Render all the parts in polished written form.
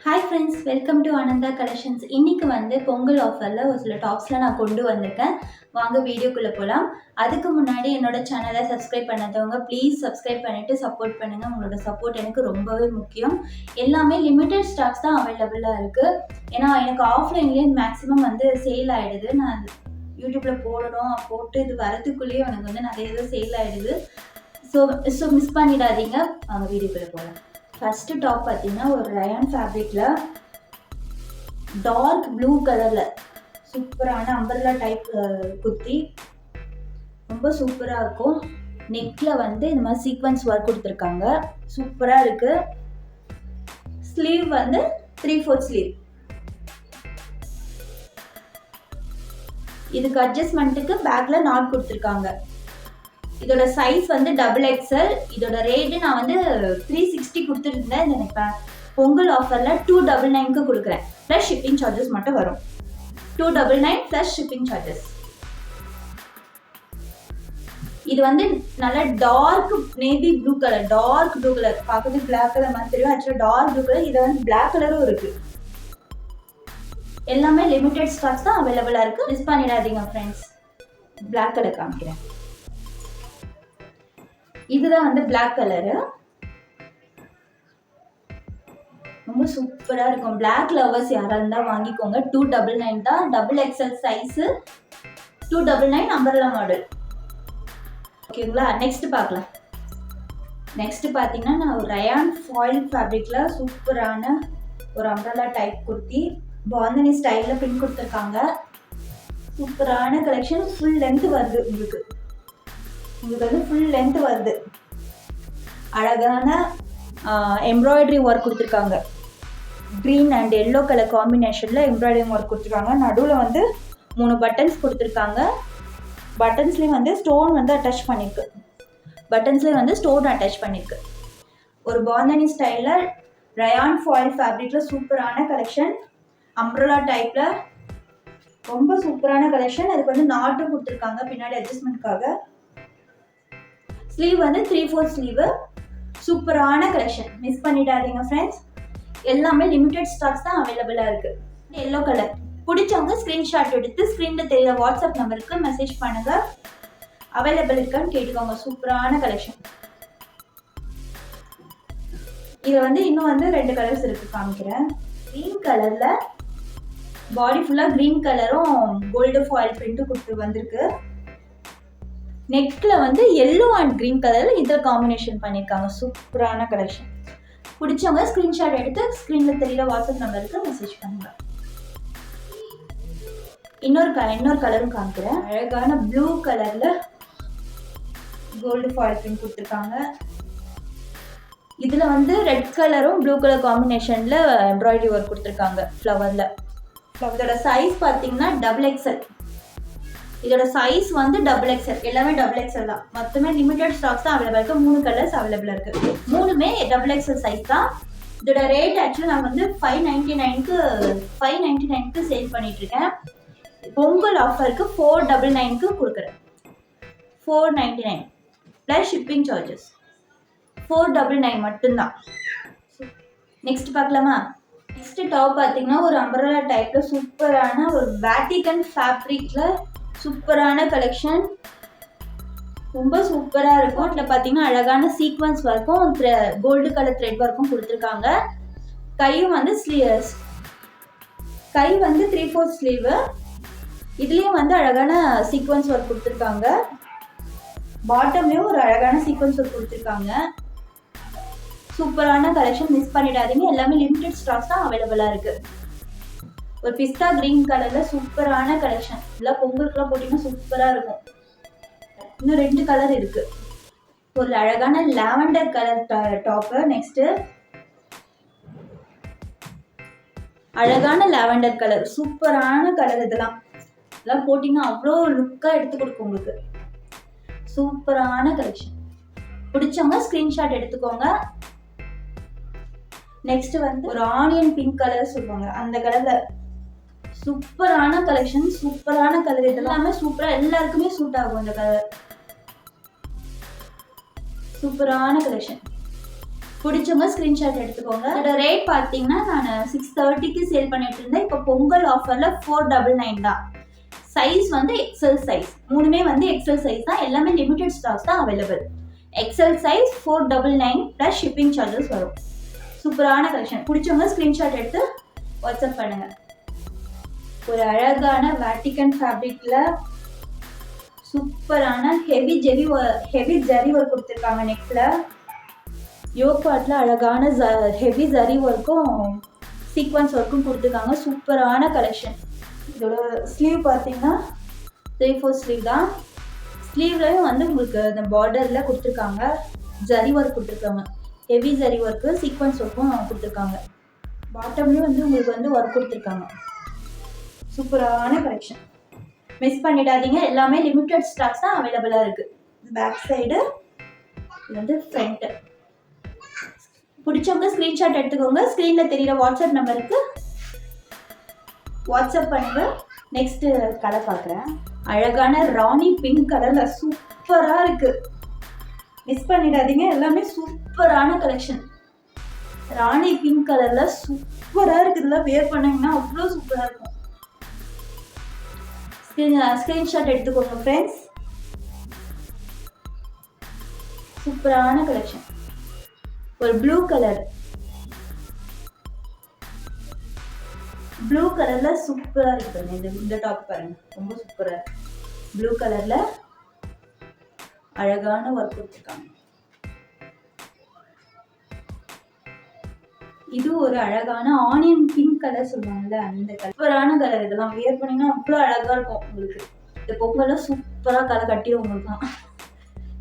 Hi friends, welcome to Ananda collections. இன்றைக்கி வந்து பொங்கல் ஆஃபரில் ஒரு சில டாப்ஸ்லாம் நான் கொண்டு வந்திருக்கேன். வாங்க வீடியோக்குள்ளே போகலாம். அதுக்கு முன்னாடி என்னோட சேனலை சப்ஸ்கிரைப் பண்ணாதவங்க ப்ளீஸ் சப்ஸ்கிரைப் பண்ணிவிட்டு சப்போர்ட் பண்ணுங்கள். உங்களோட சப்போர்ட் எனக்கு ரொம்பவே முக்கியம். எல்லாமே லிமிட்டட் ஸ்டாக்ஸ் தான் அவைலபிளாக இருக்குது. ஏன்னா எனக்கு ஆஃப்லைன்லேயே மேக்ஸிமம் வந்து சேல் ஆகிடுது. நான் யூடியூப்பில் போட்டு இது வரதுக்குள்ளேயே எனக்கு வந்து நிறைய இது சேல் ஆகிடுது. ஸோ மிஸ் பண்ணிடாதீங்க. வாங்க வீடியோக்குள்ளே போகலாம். ஃபஸ்ட்டு டாப் பார்த்தீங்கன்னா ஒரு ரயான் ஃபேப்ரிக்கில் டார்க் ப்ளூ கலரில் சூப்பரான அம்பர்லா டைப் குர்த்தி, ரொம்ப சூப்பராக இருக்கும். நெக்கில் வந்து இந்த மாதிரி சீக்வன்ஸ் ஒர்க் கொடுத்துருக்காங்க, சூப்பராக இருக்குது. ஸ்லீவ் வந்து 3/4 ஸ்லீவ். இதுக்கு அட்ஜஸ்ட்மெண்ட்டுக்கு பேக்கில் நாட் கொடுத்துருக்காங்க. இதோட சைஸ் வந்து XXL. இதோட ரேட்டு நான் வந்து 360 கொடுத்துருந்தேன். இந்த இப்போ பொங்கல் ஆஃபரில் 299க்கு கொடுக்குறேன். ப்ளஸ் ஷிப்பிங் சார்ஜஸ் மட்டும் வரும். 299 ப்ளஸ் ஷிப்பிங் சார்ஜஸ். இது வந்து நல்ல டார்க் நேவி ப்ளூ கலர், பார்க்கறது பிளாக் கலர் மாதிரி தெரியும். ஆக்சுவலாக டார்க் ப்ளூ கலர். இதில் வந்து பிளாக் கலரும் இருக்குது. எல்லாமே லிமிடெட் ஸ்டாக்ஸ் தான் அவைலபிளாக இருக்குது. மிஸ் பண்ணிடாதீங்க ஃப்ரெண்ட்ஸ். பிளாக் கலர் காமிக்கிறேன். இதுதான் வந்து பிளாக் கலரு, ரொம்ப சூப்பராக இருக்கும். பிளாக் லவர்ஸ் யாராக இருந்தால் வாங்கிக்கோங்க. 299 தான். XXL size, 299 umbrella model. ஓகேங்களா? நெக்ஸ்ட் பார்க்கலாம். நெக்ஸ்ட் பார்த்தீங்கன்னா நான் ஒரு ரயான் ஃபாயில் ஃபேப்ரிக்கில் சூப்பரான ஒரு அம்பர்லா டைப் குர்த்தி, பாந்தனி ஸ்டைலில் பின் கொடுத்துருக்காங்க. சூப்பரான கலெக்ஷன். ஃபுல் லென்த் வருது. உங்களுக்கு வந்து ஃபுல் லென்த் வருது. அழகான எம்ப்ராய்டரி ஒர்க் கொடுத்துருக்காங்க. க்ரீன் அண்ட் எல்லோ கலர் காம்பினேஷனில் எம்ப்ராய்டரி ஒர்க் கொடுத்துருக்காங்க. நடுவில் வந்து 3 பட்டன்ஸ் கொடுத்துருக்காங்க. பட்டன்ஸ்லேயும் வந்து ஸ்டோன் வந்து அட்டாச் பண்ணியிருக்கு. ஒரு பாந்தனி ஸ்டைலில் ரயான் ஃபாயில் ஃபேப்ரிக்கில் சூப்பரான கலெக்ஷன். அம்ப்ரெல்லா டைப்பில் ரொம்ப சூப்பரான கலெக்ஷன். அதுக்கு வந்து நாட்டும் கொடுத்துருக்காங்க பின்னாடி அட்ஜஸ்ட்மெண்ட்காக. ஸ்லீவ் வந்து 3/4 ஸ்லீவு. சூப்பரான கலெக்ஷன், மிஸ் பண்ணிடாதீங்க ஃப்ரெண்ட்ஸ். எல்லாமே லிமிடெட் ஸ்டாக்ஸ் தான் அவைலபிளாக இருக்குது. எல்லோ கலர் பிடிச்சவங்க ஸ்க்ரீன்ஷாட் எடுத்து ஸ்க்ரீனில் தெரிய வாட்ஸ்அப் நம்பருக்கு மெசேஜ் பண்ணுங்கள். அவைலபிள் இருக்கான்னு கேட்டுக்கோங்க. சூப்பரான கலெக்ஷன். இது வந்து இன்னும் வந்து 2 கலர்ஸ் இருக்குது, காமிக்கிறேன். க்ரீன் கலரில் பாடி ஃபுல்லாக க்ரீன் கலரும் கோல்டு ஃபாயில் பிரிண்ட்டும் கொடுத்து வந்திருக்கு. நெக்கில் வந்து எல்லோ அண்ட் க்ரீன் கலரில் இதில் காம்பினேஷன் பண்ணியிருக்காங்க. சூப்பரான கலெக்ஷன். பிடிச்சவங்க ஸ்க்ரீன்ஷாட் எடுத்து ஸ்க்ரீனில் தெரியல வாட்ஸ்அப் நம்பருக்கு மெசேஜ் பண்ணுங்க. இன்னொரு கலரும் காமிக்கிறேன். அழகான ப்ளூ கலரில் கோல்டு ஃபாயில் பிரிண்ட் கொடுத்துருக்காங்க. இதில் வந்து ரெட் கலரும் ப்ளூ கலர் காம்பினேஷனில் எம்ப்ராய்டரி ஒர்க் கொடுத்துருக்காங்க ஃப்ளவரில். இதோட சைஸ் பார்த்தீங்கன்னா XXL. இதோட சைஸ் வந்து XXL. எல்லாமே XXL தான். மொத்தமே லிமிடெட் ஸ்டாக்ஸ் தான் அவைலபிள் இருக்குது. 3 கலர்ஸ் அவைலபிளாக இருக்குது. 3மே XXL சைஸ் தான். இதோட ரேட் ஆக்சுவலி நான் வந்து 599க்கு சேல் பண்ணிகிட்ருக்கேன். பொங்கல் ஆஃபருக்கு 499க்கு கொடுக்குறேன். 499 ப்ளஸ் ஷிப்பிங் சார்ஜஸ். 499 மட்டும்தான். நெக்ஸ்ட் பார்க்கலாமா? நெக்ஸ்ட் டாப் பார்த்தீங்கன்னா ஒரு அம்பர்லா டைப்பில் சூப்பரான ஒரு வேட்டிகன் ஃபேப்ரிக்கில் சூப்பரான கலெக்ஷன், ரொம்ப சூப்பராக இருக்கும். இதில் பார்த்தீங்கன்னா அழகான சீக்வன்ஸ் ஒர்க்கும் கோல்டு கலர் த்ரெட் ஒர்க்கும் கொடுத்துருக்காங்க. கையும் வந்து கை வந்து 3/4 ஸ்லீவு. இதுலேயும் வந்து அழகான சீக்வன்ஸ் ஒர்க் கொடுத்துருக்காங்க. பாட்டம்லேயும் ஒரு அழகான சீக்வன்ஸ் ஒர்க் கொடுத்துருக்காங்க. சூப்பரான கலெக்ஷன், மிஸ் பண்ணிடாதீங்க. எல்லாமே லிமிடெட் ஸ்டாக்ஸ் தான் அவைலபிளாக இருக்குது. ஒரு பிஸ்தா கிரீன் கலரில் சூப்பரான கலெக்ஷன். இதெல்லாம் பொங்கலுக்குலாம் போட்டிங்கன்னா சூப்பராக இருக்கும். இன்னும் 2 கலர் இருக்குது. ஒரு அழகான லாவெண்டர் கலர் டாப்பு. நெக்ஸ்ட்டு அழகான லாவெண்டர் கலர், சூப்பரான கலர். இதெல்லாம் போட்டிங்கன்னா அவ்வளோ லுக்காக எடுத்து கொடுக்கும் உங்களுக்கு. சூப்பரான கலெக்ஷன். பிடிச்சவங்க ஸ்க்ரீன்ஷாட் எடுத்துக்கோங்க. நெக்ஸ்ட் வந்து ஒரு ஆனியன் பிங்க் கலர் சொல்லுவாங்க, அந்த கலரில் சூப்பரான கலெக்ஷன். சூப்பரான கலர். இதெல்லாமே சூப்பராக எல்லாருக்குமே சூட் ஆகும் இந்த கலர். சூப்பரான கலெக்ஷன். பிடிச்சவங்க ஸ்க்ரீன்ஷாட் எடுத்துக்கோங்க. இதோட ரேட் பார்த்தீங்கன்னா நான் 630க்கு சேல் பண்ணிட்டு இருந்தேன். இப்போ பொங்கல் ஆஃபரில் 499 தான். சைஸ் வந்து எக்ஸல் சைஸ், மூணுமே வந்து எக்ஸல் சைஸ் தான். எல்லாமே லிமிடெட் ஸ்டாக்ஸ் தான் available. XL size 499 plus shipping charges வரும். சூப்பரான கலெக்ஷன். பிடிச்சவங்க ஸ்க்ரீன்ஷாட் எடுத்து வாட்ஸ்அப் பண்ணுங்க. ஒரு அழகான வேட்டிகன் ஃபேப்ரிக்ல சூப்பரான ஹெவி ஜரி ஒர்க் கொடுத்துருக்காங்க. நெக்ல யோக் பார்ட்ல அழகான ஹெவி ஜரி ஒர்க்கும் சீக்வன்ஸ் ஒர்க்கும் கொடுத்துருக்காங்க. சூப்பரான கலெக்ஷன். இதோட ஸ்லீவ் பார்த்தீங்கன்னா 3/4 ஸ்லீவ் தான். ஸ்லீவ்லையும் வந்து உங்களுக்கு இந்த பார்டரில் கொடுத்துருக்காங்க, ஜரி ஒர்க் கொடுத்துருக்காங்க. ஹெவி ஜரி ஒர்க்கு சீக்வன்ஸ் ஒர்க்கும் கொடுத்துருக்காங்க. பாட்டம்லேயும் வந்து உங்களுக்கு வந்து ஒர்க் கொடுத்துருக்காங்க. சூப்பரான கலெக்ஷன், மிஸ் பண்ணிடாதீங்க. எல்லாமே லிமிட்டட் ஸ்டாக்ஸ் தான் அவைலபிளாக இருக்குது. பேக் சைடு, இது வந்து ஃப்ரண்ட்டு. பிடிச்சவங்க ஸ்க்ரீன்ஷாட் எடுத்துக்கோங்க. ஸ்க்ரீனில் தெரியிற வாட்ஸ்அப் நம்பருக்கு வாட்ஸ்அப் பண்ணுங்க. நெக்ஸ்ட் கலர் பார்க்குறேன். அழகான ராணி பிங்க் கலரில் சூப்பராக இருக்குது, மிஸ் பண்ணிடாதீங்க. எல்லாமே சூப்பரான கலெக்ஷன். ராணி பிங்க் கலரில் சூப்பராக இருக்குது. இதெல்லாம் வேர் பண்ணிங்கன்னா அவ்வளோ சூப்பராக இருக்கும். ஸ்க்ரீன்ஷாட் எடுத்துக்கோங்க ஃப்ரெண்ட்ஸ். சூப்பரான கலெக்ஷன். ஒரு ப்ளூ கலர்ல சூப்பரா இருக்கு. இந்த டாப் பாருங்க, ரொம்ப சூப்பரா இருக்கு. ப்ளூ கலர்ல அழகான ஒர்க் கொடுத்துருக்காங்க. இது ஒரு அழகான ஆனியன் பிங்க் கலர் சொல்லுவாங்கல்ல, அந்த சூப்பரான கலர். இதெல்லாம் வியர் பண்ணீங்கன்னா அவ்வளோ அழகா இருக்கும் உங்களுக்கு. இந்த பொங்கல சூப்பரா கலர் கட்டிடும் உங்களுக்கு தான்.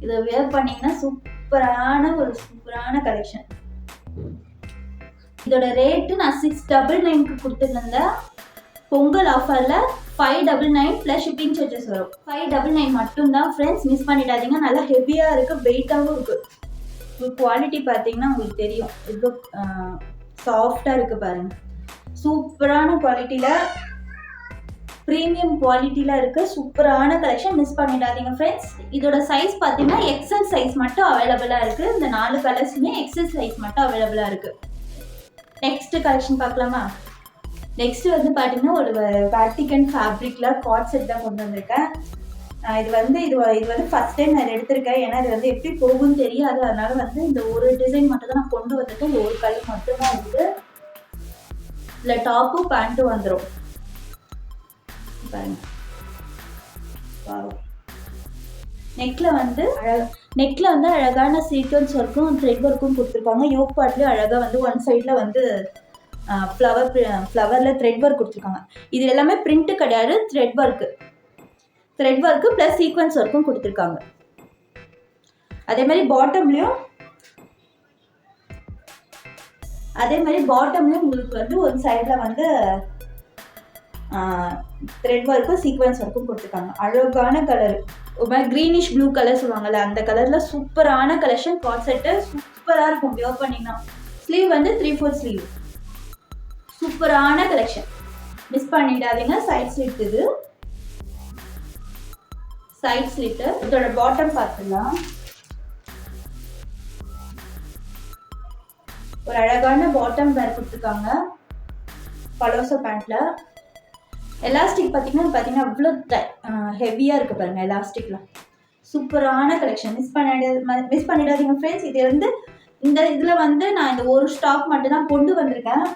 இதை வியர் பண்ணீங்கன்னா சூப்பரான கலெக்ஷன். இதோட ரேட்டு நான் 699க்கு கொடுத்துருந்தேன். பொங்கல் ஆஃபர்ல 599 ப்ளஸ் ஷிப்பிங் சார்ஜஸ் வரும். 599 மட்டும்தான் ஃப்ரெண்ட்ஸ், மிஸ் பண்ணிடாதீங்க. நல்லா ஹெவியா இருக்கு, வெயிட்டாகவும் இருக்கு. குவாலிட்டி பார்த்தீங்கன்னா உங்களுக்கு தெரியும், எவ்வளோ சாஃப்டா இருக்கு பாருங்க. சூப்பரான குவாலிட்டியில, ப்ரீமியம் குவாலிட்டியில இருக்கு. சூப்பரான கலெக்ஷன், மிஸ் பண்ணிடாதீங்க ஃப்ரெண்ட்ஸ். இதோட சைஸ் பார்த்தீங்கன்னா எக்ஸல் சைஸ் மட்டும் அவைலபிளா இருக்கு. இந்த 4 கலர்ஸுமே எக்ஸல் சைஸ் மட்டும் அவைலபிளா இருக்கு. நெக்ஸ்ட் கலெக்ஷன் பார்க்கலாமா? நெக்ஸ்ட் வந்து பார்த்தீங்கன்னா ஒரு வேட்டிகன் ஃபேப்ரிக்ல காட் செட் தான் கொண்டு வந்திருக்கேன். இது வந்து ஃபர்ஸ்ட் டைம் நான் எடுத்திருக்கேன். ஏன்னா இது வந்து எப்படி போகும்னு தெரியாது. அதனால வந்து இந்த ஒரு டிசைன் மட்டும் தான் நான் கொண்டு வந்திருக்கேன். இந்த ஒரு கலர் மட்டும் தான் இருக்குது. இல்லை டாப்பும் பேண்ட்டும் வந்துடும் பாருங்க. நெக்ல வந்து அழகான சீக்வன்ஸ் ஒர்க்கும் த்ரெட் ஒர்க்கும் கொடுத்துருக்காங்க. யோக் பார்ட்லயும் அழகா வந்து ஒன் சைட்ல வந்து ஃப்ளவர்ல த்ரெட் ஒர்க் கொடுத்துருக்காங்க. இது எல்லாமே பிரிண்ட் கிடையாது, த்ரெட் ஒர்க்கு பிளஸ் சீக்வன்ஸ் ஒர்க்கும் கொடுத்துருக்காங்க. அதே மாதிரி பாட்டம்லயும் உங்களுக்கு வந்து ஒரு சைட்ல வந்து த்ரெட் ஒர்க்கும் சீக்வன்ஸ் ஒர்க்கும் கொடுத்துருக்காங்க. அழகான கலர், கிரீனிஷ் ப்ளூ கலர் சொல்லுவாங்கல்ல, அந்த கலர்ல சூப்பரான கலெக்ஷன். காட் செட்டு சூப்பரா இருக்கும் வியர் பண்ணீங்கன்னா. ஸ்லீவ் வந்து 3/4 ஸ்லீவ். சூப்பரான கலெக்ஷன், மிஸ் பண்ணிடாதீங்க. Side slit. இதோட பாட்டம் பார்த்துலாம். ஒரு அழகான பாட்டம் வேர் கொடுத்துருக்காங்க பலோசோ பேண்ட்ல. எலாஸ்டிக் பார்த்தீங்கன்னா அவ்வளோ ஹெவியாக இருக்குது பாருங்க. எலாஸ்டிக்லாம் சூப்பரான கலெக்ஷன், மிஸ் பண்ணிடாதீங்க ஃப்ரெண்ட்ஸ். இது வந்து இதில் வந்து நான் இந்த ஒரு ஸ்டாக் மட்டும் தான் கொண்டு வந்திருக்கேன்.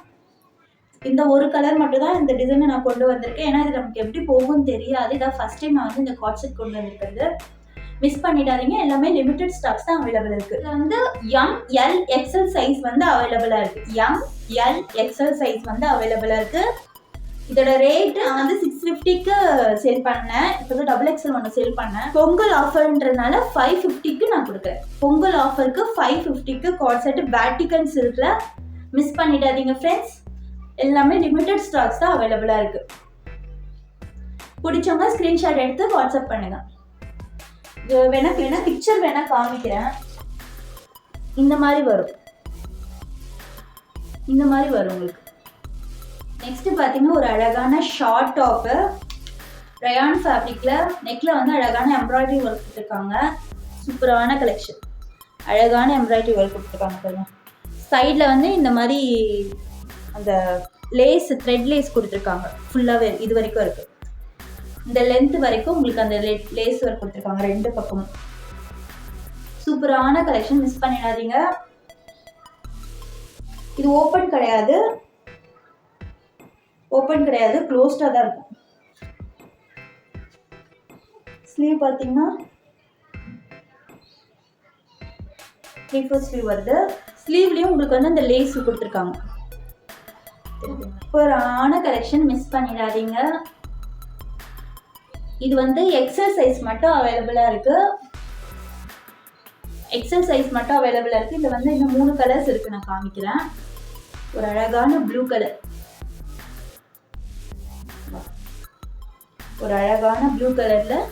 இந்த ஒரு கலர் மட்டும் தான் இந்த டிசைனை நான் கொண்டு வந்திருக்கேன். ஏன்னா இது நமக்கு எப்படி போகும்னு தெரியாது. இதான் ஃபர்ஸ்ட் டைம் நான் வந்து இந்த காட் செட் கொண்டு வந்திருக்கிறது. மிஸ் பண்ணிடாதீங்க. எல்லாமே லிமிடெட் ஸ்டாக்ஸ் தான் அவைலபிள் இருக்குது. இதில் வந்து ML XL சைஸ் வந்து அவைலபிளாக இருக்குது. ML XL சைஸ் வந்து அவைலபிளாக இருக்குது. இதோட ரேட்டு நான் வந்து 650க்கு சேல் பண்ணேன். இப்போ வந்து XXL ஒன்று சேல் பண்ணேன். பொங்கல் ஆஃபர்ன்றதுனால 550க்கு நான் கொடுக்குறேன். பொங்கல் ஆஃபருக்கு 550க்கு காட் செட் வேட்டிகன் சில்க்ல. மிஸ் பண்ணிடாதீங்க ஃப்ரெண்ட்ஸ். எல்லாமே லிமிடெட் ஸ்டாக்ஸ் தான் அவைலபிளாக இருக்கு. பிடிச்சவங்க ஸ்க்ரீன்ஷாட் எடுத்து வாட்ஸ்அப் பண்ணுங்க. வேணா பிக்சர் வேணா காமிக்கிறேன். இந்த மாதிரி வரும் உங்களுக்கு. நெக்ஸ்ட் பார்த்தீங்கன்னா ஒரு அழகான ஷார்ட் டாப்பு ரயான் ஃபேப்ரிக்ல. நெக்ல வந்து அழகான எம்ப்ராய்டரி ஒர்க் கொடுத்துருக்காங்க. சூப்பரான கலெக்ஷன், அழகான எம்ப்ராய்டரி ஒர்க் கொடுத்துருக்காங்க பாருங்க. சைடில் வந்து இந்த மாதிரி அந்த லேஸ் த்ரெட் லேஸ் கொடுத்துருக்காங்க. ஃபுல்லாகவே இது வரைக்கும் இருக்குது. இந்த லென்த் வரைக்கும் உங்களுக்கு அந்த லேஸ் ஒர்க் கொடுத்துருக்காங்க 2 பக்கமும். சூப்பரான கலெக்ஷன், மிஸ் பண்ணிடாதீங்க. இது ஓப்பன் கிடையாது, க்ளோஸ்டாக தான் இருக்கும். ஸ்லீவ் பார்த்தீங்கன்னா 3/4 ஸ்லீவ் வருது. ஸ்லீவ்லேயும் உங்களுக்கு வந்து அந்த லேஸ் கொடுத்துருக்காங்க. சூப்பரான கலெக்ஷன், மிஸ் பண்ணிடாதீங்க. இது வந்து எக்ஸல் சைஸ் மட்டும் அவைலபிளாக இருக்குது. இதில் வந்து இன்னும் 3 கலர்ஸ் இருக்குது, நான் காமிக்கிறேன். ஒரு அழகான ப்ளூ கலர்,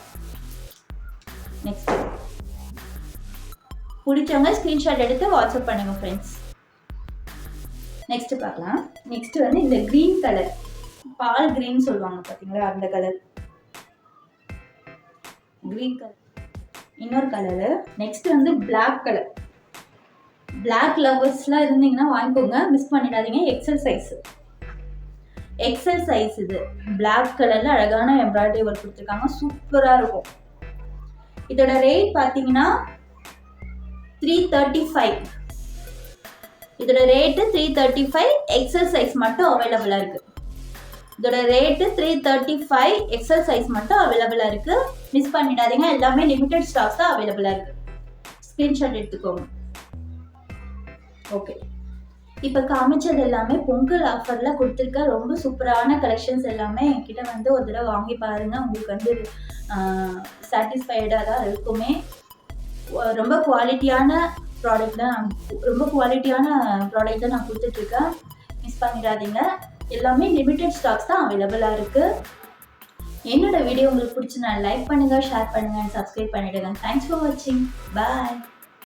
நெக்ஸ்ட் பிடிச்சவங்க ஸ்க்ரீன்ஷாட் எடுத்து வாட்ஸ்அப் பண்ணுங்க ஃப்ரெண்ட்ஸ். நெக்ஸ்ட் பார்க்கலாம். நெக்ஸ்ட் வந்து இந்த க்ரீன் கலர், பால் க்ரீன் சொல்லுவாங்க பார்த்தீங்களா, அந்த கலர். க்ரீன் கலர் இன்னொரு கலரு. நெக்ஸ்ட் வந்து பிளாக் கலர். பிளாக் லவர்ஸ்லாம் இருந்தீங்கன்னா வாங்கிக்கோங்க, மிஸ் பண்ணிடாதீங்க. எக்ஸல் சைஸ் இது. பிளாக் கலர்ல அழகான எம்ப்ராய்டரி ஒர்க் கொடுத்துருக்காங்க, சூப்பராக இருக்கும். இதோட ரேட் பார்த்தீங்கன்னா 335. இதோட ரேட்டு 335. எக்ஸல் சைஸ் மட்டும் அவைலபிளாக இருக்குது. இதோட ரேட்டு 335. எக்ஸல் சைஸ் மட்டும் அவைலபிளாக இருக்குது, மிஸ் பண்ணிடாதீங்க. எல்லாமே லிமிடெட் ஸ்டாக்ஸ் தான் அவைலபிளாக இருக்குது. ஸ்க்ரீன்ஷாட் எடுத்துக்கோங்க. ஓகே, இப்போ காமிச்சது எல்லாமே பொங்கல் ஆஃபரில் கொடுத்துருக்க ரொம்ப சூப்பரான கலெக்ஷன்ஸ். எல்லாமே என்கிட்ட வந்து ஒரு தடவை வாங்கி பாருங்கள், உங்களுக்கு வந்து சாட்டிஸ்ஃபைடாக தான் இருக்குமே. ரொம்ப குவாலிட்டியான ப்ராடக்ட் தான் நான் கொடுத்துட்ருக்கேன், மிஸ் பண்ணிடாதீங்க. எல்லாமே லிமிடெட் ஸ்டாக்ஸ் தான் அவைலபிளாக இருக்குது. என்னோட வீடியோ உங்களுக்கு பிடிச்சி நான் லைக் பண்ணுங்கள், ஷேர் பண்ணுங்கள், சப்ஸ்கிரைப் பண்ணிவிடுங்க. தேங்க்ஸ் ஃபார் வாட்சிங். பாய்.